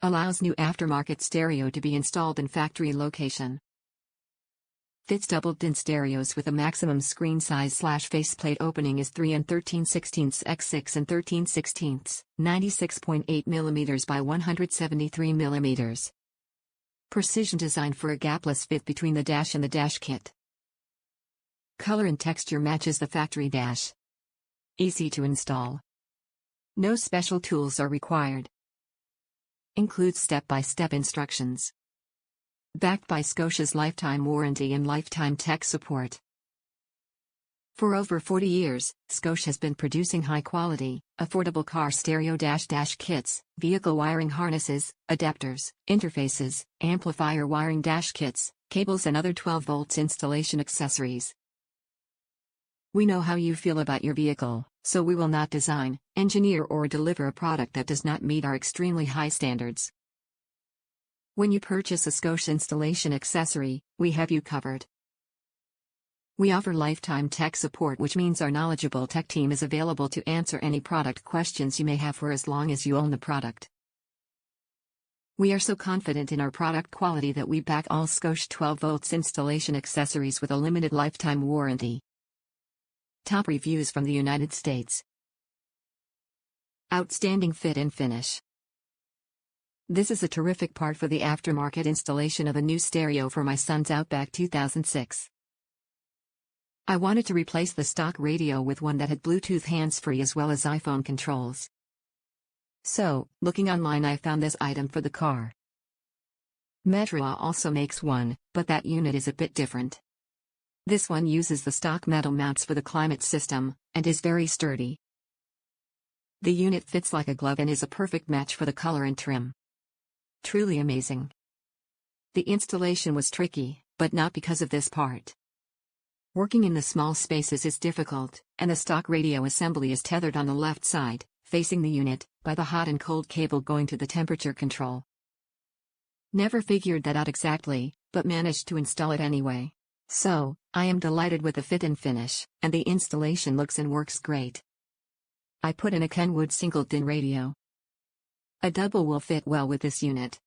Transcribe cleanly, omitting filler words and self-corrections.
Allows new aftermarket stereo to be installed in factory location. Fits double-din stereos with a maximum screen size/faceplate opening is 3 13/16 x 6 13/16, 96.8 mm by 173 mm. Precision design for a gapless fit between the dash and the dash kit. Color and texture matches the factory dash. Easy to install. No special tools are required. Includes step-by-step instructions. Backed by SCOSCHE's lifetime warranty and lifetime tech support. For over 40 years, SCOSCHE has been producing high-quality, affordable car stereo dash kits, vehicle wiring harnesses, adapters, interfaces, amplifier wiring dash kits, cables and other 12 volts installation accessories. We know how you feel about your vehicle, so we will not design, engineer or deliver a product that does not meet our extremely high standards. When you purchase a SCOSCHE installation accessory, we have you covered. We offer lifetime tech support, which means our knowledgeable tech team is available to answer any product questions you may have for as long as you own the product. We are so confident in our product quality that we back all SCOSCHE 12 volts installation accessories with a limited lifetime warranty. Top reviews from the United States. Outstanding fit and finish. This is a terrific part for the aftermarket installation of a new stereo for my son's Outback 2006. I wanted to replace the stock radio with one that had Bluetooth hands-free as well as iPhone controls. So, looking online, I found this item for the car. Metroa also makes one, but that unit is a bit different. This one uses the stock metal mounts for the climate system, and is very sturdy. The unit fits like a glove and is a perfect match for the color and trim. Truly amazing. The installation was tricky, but not because of this part. Working in the small spaces is difficult, and the stock radio assembly is tethered on the left side, facing the unit, by the hot and cold cable going to the temperature control. Never figured that out exactly, but managed to install it anyway. So, I am delighted with the fit and finish, and the installation looks and works great. I put in a Kenwood single-din radio. A double will fit well with this unit.